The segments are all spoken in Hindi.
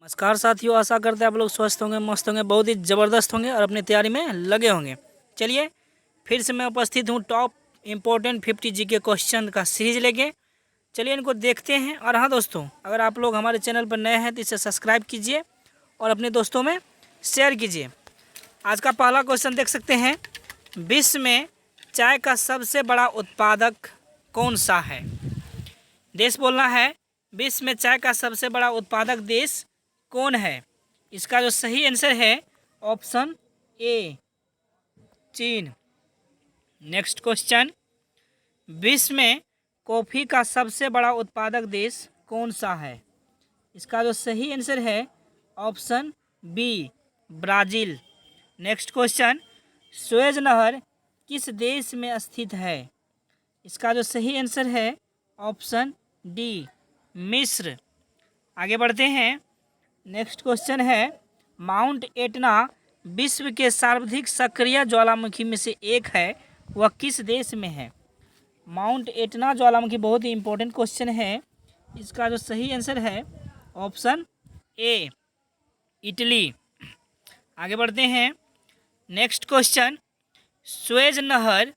नमस्कार साथियों, आशा करते हैं आप लोग स्वस्थ होंगे, मस्त होंगे, बहुत ही ज़बरदस्त होंगे और अपनी तैयारी में लगे होंगे। चलिए फिर से मैं उपस्थित हूँ टॉप इम्पोर्टेंट 50 जीके क्वेश्चन का सीरीज लेके। चलिए इनको देखते हैं। और हाँ दोस्तों, अगर आप लोग हमारे चैनल पर नए हैं तो इसे सब्सक्राइब कीजिए और अपने दोस्तों में शेयर कीजिए। आज का पहला क्वेश्चन देख सकते हैं, विश्व में चाय का सबसे बड़ा उत्पादक कौन सा है? देश बोलना है, विश्व में चाय का सबसे बड़ा उत्पादक देश कौन है? इसका जो सही आंसर है ऑप्शन ए, चीन। नेक्स्ट क्वेश्चन, विश्व में कॉफ़ी का सबसे बड़ा उत्पादक देश कौन सा है? इसका जो सही आंसर है option B, Brazil. Next question, Suez नहर किस देश में स्थित है? इसका जो सही आंसर है ऑप्शन डी, मिस्र। आगे बढ़ते हैं। नेक्स्ट क्वेश्चन है, माउंट एटना विश्व के सर्वाधिक सक्रिय ज्वालामुखी में से एक है, वह किस देश में है? माउंट एटना ज्वालामुखी बहुत ही इंपॉर्टेंट क्वेश्चन है। इसका जो सही आंसर है ऑप्शन ए, इटली। आगे बढ़ते हैं। नेक्स्ट क्वेश्चन, सुएज नहर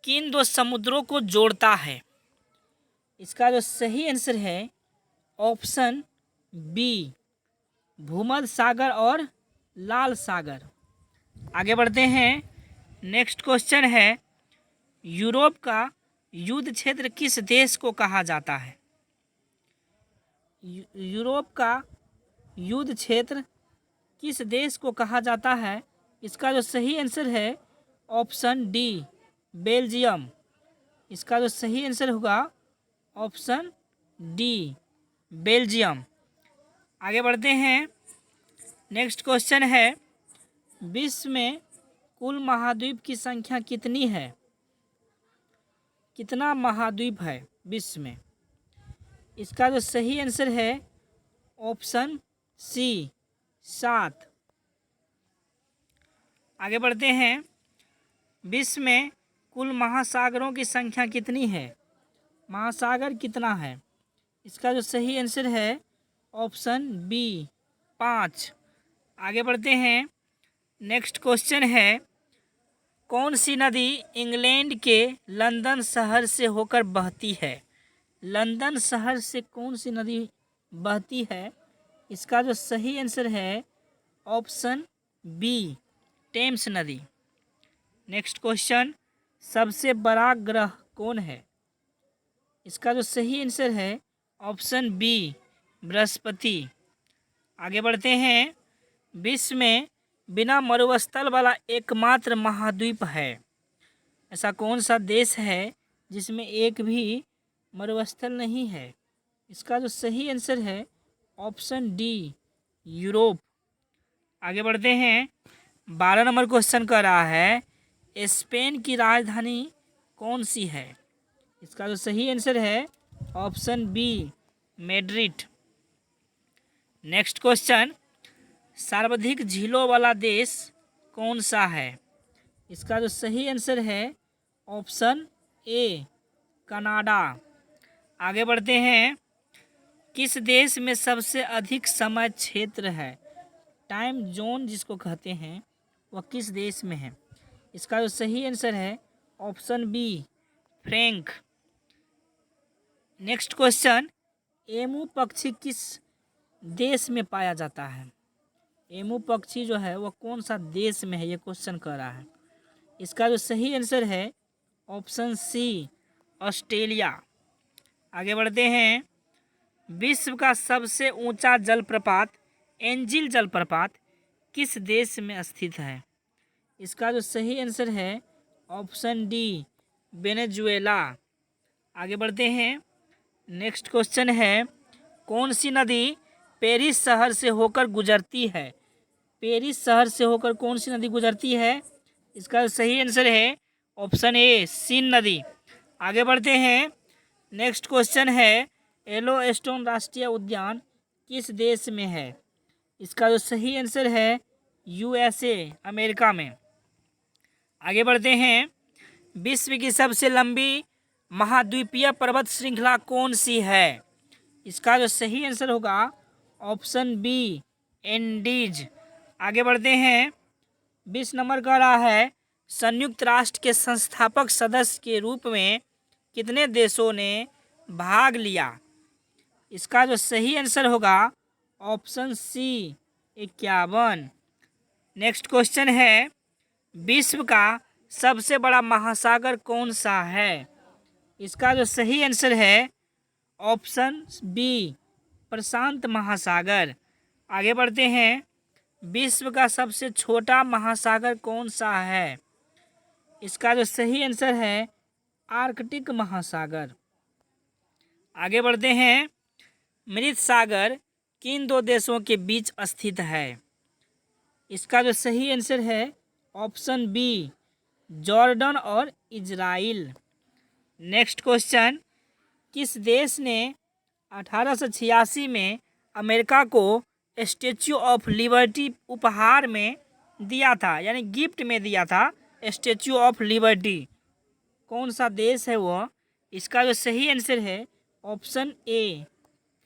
किन दो समुद्रों को जोड़ता है? इसका जो सही आंसर है ऑप्शन बी, भूमध्य सागर और लाल सागर। आगे बढ़ते हैं। नेक्स्ट क्वेश्चन है, यूरोप का युद्ध क्षेत्र किस देश को कहा जाता है? यूरोप का युद्ध क्षेत्र किस देश को कहा जाता है? इसका जो सही आंसर है ऑप्शन डी, बेल्जियम। इसका जो सही आंसर होगा ऑप्शन डी, बेल्जियम। आगे बढ़ते हैं। नेक्स्ट क्वेश्चन है, विश्व में कुल महाद्वीप की संख्या कितनी है? कितना महाद्वीप है विश्व में? इसका जो सही आंसर है ऑप्शन सी, 7। आगे बढ़ते हैं। विश्व में कुल महासागरों की संख्या कितनी है? महासागर कितना है? इसका जो सही आंसर है ऑप्शन बी, 5। आगे बढ़ते हैं। नेक्स्ट क्वेश्चन है, कौन सी नदी इंग्लैंड के लंदन शहर से होकर बहती है? लंदन शहर से कौन सी नदी बहती है? इसका जो सही आंसर है ऑप्शन बी, टेम्स नदी। नेक्स्ट क्वेश्चन, सबसे बड़ा ग्रह कौन है? इसका जो सही आंसर है ऑप्शन बी, बृहस्पति। आगे बढ़ते हैं। विश्व में बिना मरुस्थल वाला एकमात्र महाद्वीप है, ऐसा कौन सा देश है जिसमें एक भी मरुस्थल नहीं है? इसका जो सही आंसर है ऑप्शन डी, यूरोप। आगे बढ़ते हैं। 12 नंबर क्वेश्चन कर रहा है, स्पेन की राजधानी कौन सी है? इसका जो सही आंसर है option B, Madrid. Next question, सर्वाधिक झीलों वाला देश कौन सा है? इसका जो सही आंसर है ऑप्शन ए, कनाडा। आगे बढ़ते हैं। किस देश में सबसे अधिक समय क्षेत्र है? टाइम जोन जिसको कहते हैं, वह किस देश में है? इसका जो सही आंसर है option B, franc. Next question, emu पक्षी किस देश में पाया जाता है? एमू पक्षी जो है वह कौन सा देश में है, ये क्वेश्चन कर रहा है। इसका जो सही आंसर है ऑप्शन सी, ऑस्ट्रेलिया। आगे बढ़ते हैं। विश्व का सबसे ऊंचा जलप्रपात एंजिल जलप्रपात किस देश में स्थित है? इसका जो सही आंसर है ऑप्शन डी, वेनेजुएला। आगे बढ़ते हैं। नेक्स्ट क्वेश्चन है, कौन सी नदी पेरिस शहर से होकर गुजरती है? पेरिस शहर से होकर कौन सी नदी गुजरती है? इसका सही आंसर है ऑप्शन ए, सीन नदी। आगे बढ़ते हैं। नेक्स्ट क्वेश्चन है, येलोस्टोन राष्ट्रीय उद्यान किस देश में है? इसका जो सही आंसर है यूएसए, अमेरिका में। आगे बढ़ते हैं। विश्व की सबसे लंबी महाद्वीपीय पर्वत श्रृंखला कौन सी है? इसका जो सही आंसर होगा ऑप्शन बी एंडीज। आगे बढ़ते हैं। 20 नंबर का रहा है, संयुक्त राष्ट्र के संस्थापक सदस्य के रूप में कितने देशों ने भाग लिया? इसका जो सही आंसर होगा ऑप्शन सी 51। नेक्स्ट क्वेश्चन है, विश्व का सबसे बड़ा महासागर कौन सा है? इसका जो सही आंसर है ऑप्शन बी प्रशांत महासागर। आगे बढ़ते हैं। विश्व का सबसे छोटा महासागर कौन सा है? इसका जो सही आंसर है आर्कटिक महासागर। आगे बढ़ते हैं। मृत सागर किन दो देशों के बीच स्थित है? इसका जो सही आंसर है ऑप्शन बी जॉर्डन और इजराइल। नेक्स्ट क्वेश्चन, किस देश ने 1886 में अमेरिका को स्टैच्यू ऑफ लिबर्टी उपहार में दिया था, यानी गिफ्ट में दिया था स्टैच्यू ऑफ लिबर्टी? कौन सा देश है वो? इसका जो सही आंसर है option A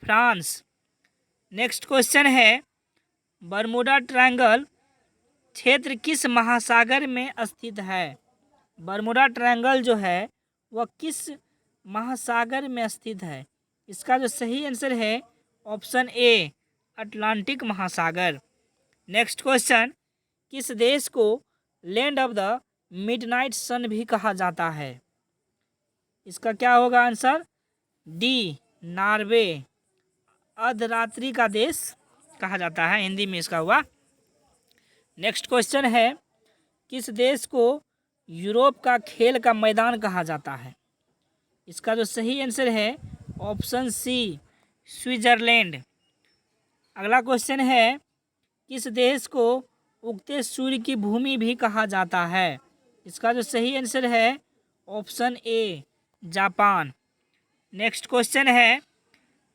France. Next question है, बरमूडा ट्रायंगल क्षेत्र किस महासागर में स्थित है? बरमूडा ट्रायंगल जो है वह किस महासागर में स्थित है? इसका जो सही आंसर है ऑप्शन ए अटलांटिक महासागर। नेक्स्ट क्वेश्चन, किस देश को लैंड ऑफ द मिडनाइट सन भी कहा जाता है? इसका क्या होगा आंसर? डी नॉर्वे, अर्धरात्रि का देश कहा जाता है, हिंदी में इसका हुआ। नेक्स्ट क्वेश्चन है, किस देश को यूरोप का खेल का मैदान कहा जाता है? इसका जो सही आंसर है ऑप्शन सी स्विट्जरलैंड। अगला क्वेश्चन है, किस देश को उगते सूर्य की भूमि भी कहा जाता है? इसका जो सही आंसर है option A Japan. Next question है,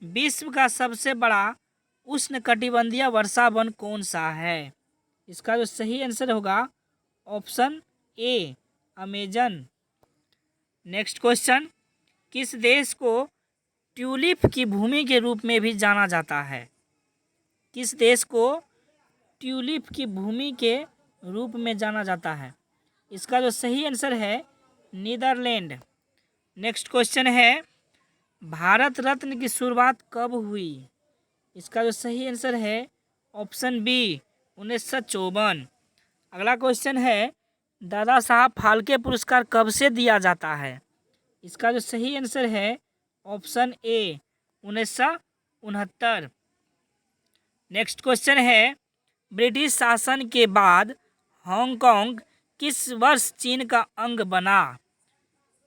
विश्व का सबसे बड़ा उष्णकटिबंधीय वर्षा वन कौन सा है? इसका जो सही आंसर होगा option A Amazon. Next question, किस देश को ट्यूलिप की भूमि के रूप में भी जाना जाता है? किस देश को ट्यूलिप की भूमि के रूप में जाना जाता है? इसका जो सही आंसर है नीदरलैंड। नेक्स्ट क्वेश्चन है, भारत रत्न की शुरुआत कब हुई? इसका जो सही आंसर है ऑप्शन बी 1954। अगला क्वेश्चन है, दादा साहब फाल्के पुरस्कार कब से दिया जाता है? इसका जो सही आंसर है ऑप्शन ए 1969। नेक्स्ट क्वेश्चन है, ब्रिटिश शासन के बाद हांगकांग किस वर्ष चीन का अंग बना?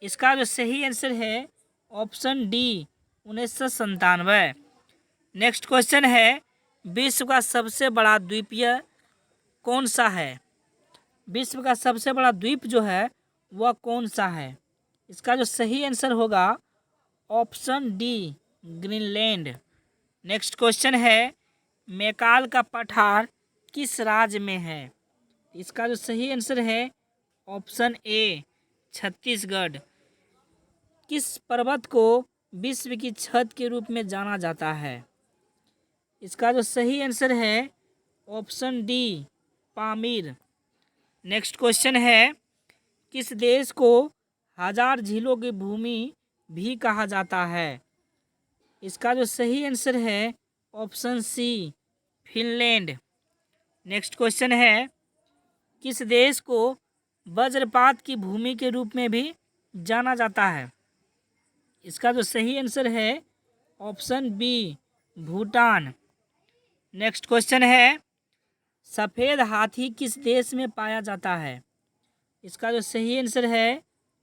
इसका जो सही आंसर है ऑप्शन डी 1997। नेक्स्ट क्वेश्चन है, विश्व का सबसे बड़ा द्वीपीय कौन सा है? विश्व का सबसे बड़ा द्वीप जो है वह कौन सा है? इसका जो सही आंसर होगा option D Greenland. Next question है, मैकाल का पठार किस राज्य में है? इसका जो सही आंसर है ऑप्शन ए छत्तीसगढ़। किस पर्वत को विश्व की छत के रूप में जाना जाता है? इसका जो सही आंसर है option D Pamir. Next question है, किस देश को हजार झीलों की भूमि भी कहा जाता है? इसका जो सही आंसर है option C Finland. Next question है, किस देश को वज्रपात की भूमि के रूप में भी जाना जाता है? इसका जो सही आंसर है option B Bhutan. Next question है, सफ़ेद हाथी किस देश में पाया जाता है? इसका जो सही आंसर है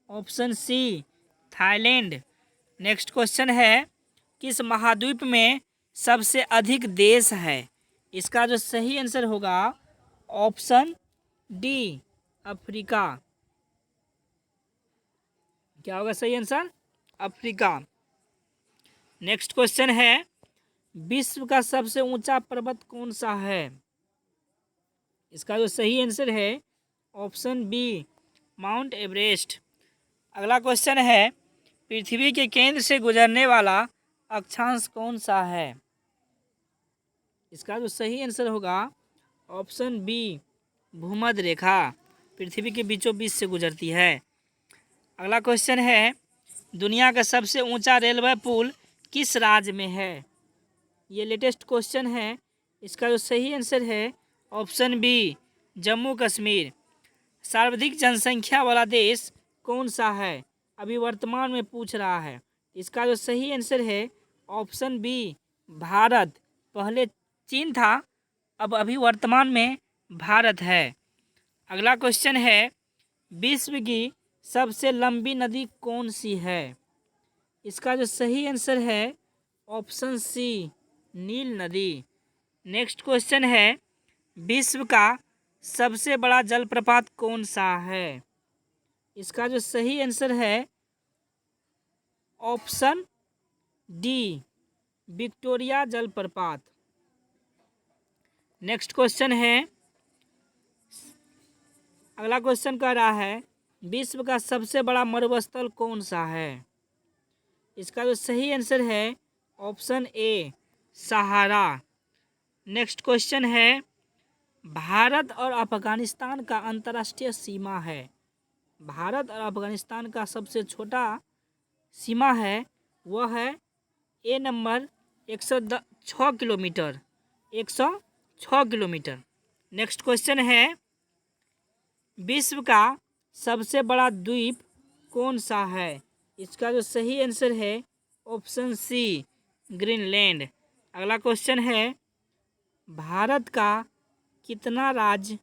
option C Thailand. Next question है, किस महाद्वीप में सबसे अधिक देश है? इसका जो सही आंसर होगा ऑप्शन डी अफ्रीका। क्या होगा सही आंसर? अफ्रीका। नेक्स्ट क्वेश्चन है, विश्व का सबसे ऊंचा पर्वत कौन सा है? इसका जो सही आंसर है ऑप्शन बी माउंट एवरेस्ट। अगला क्वेश्चन है, पृथ्वी के केंद्र से गुजरने वाला अक्षांश कौन सा है? इसका जो सही आंसर होगा ऑप्शन बी, भूमध्य रेखा पृथ्वी के बीचों बीच से गुजरती है। अगला क्वेश्चन है, दुनिया का सबसे ऊंचा रेलवे पुल किस राज्य में है? ये लेटेस्ट क्वेश्चन है। इसका जो सही आंसर है ऑप्शन बी, जम्मू कश्मीर। सर्वाधिक जनसंख्या वाला देश कौन सा है? अभी वर्तमान में पूछ रहा है। इसका जो सही आंसर है ऑप्शन बी, भारत। पहले चीन था, अब अभी वर्तमान में भारत है। अगला क्वेश्चन है, विश्व की सबसे लंबी नदी कौन सी है? इसका जो सही आंसर है ऑप्शन सी, नील नदी। नेक्स्ट क्वेश्चन है, विश्व का सबसे बड़ा जलप्रपात कौन सा है? इसका जो सही आंसर है ऑप्शन डी, विक्टोरिया जलप्रपात। नेक्स्ट क्वेश्चन है, अगला क्वेश्चन कह रहा है, विश्व का सबसे बड़ा मरुस्थल कौन सा है? इसका जो सही आंसर है option A, Sahara. Next question है, भारत और अफगानिस्तान का अंतर्राष्ट्रीय सीमा है। भारत और अफगानिस्तान का सबसे छोटा सीमा है वह है A number 106 kilometre, 106 kilometre. Next question है, विश्व का सबसे बड़ा द्वीप कौन सा है? इसका जो सही आंसर है ऑप्शन सी, ग्रीनलैंड। अगला क्वेश्चन है, भारत का कितना राज्य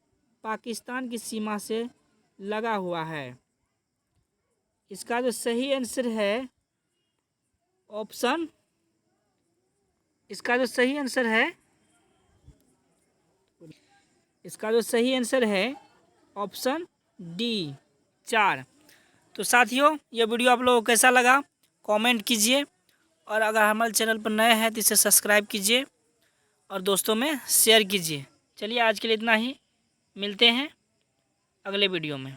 पाकिस्तान की सीमा से लगा हुआ है? इसका जो सही आंसर है ऑप्शन, इसका जो सही आंसर है ऑप्शन डी, 4। तो साथियों, ये वीडियो आप लोगों को कैसा लगा कमेंट कीजिए, और अगर हमारे चैनल पर नए हैं तो इसे सब्सक्राइब कीजिए और दोस्तों में शेयर कीजिए। चलिए आज के लिए इतना ही, मिलते हैं अगले वीडियो में।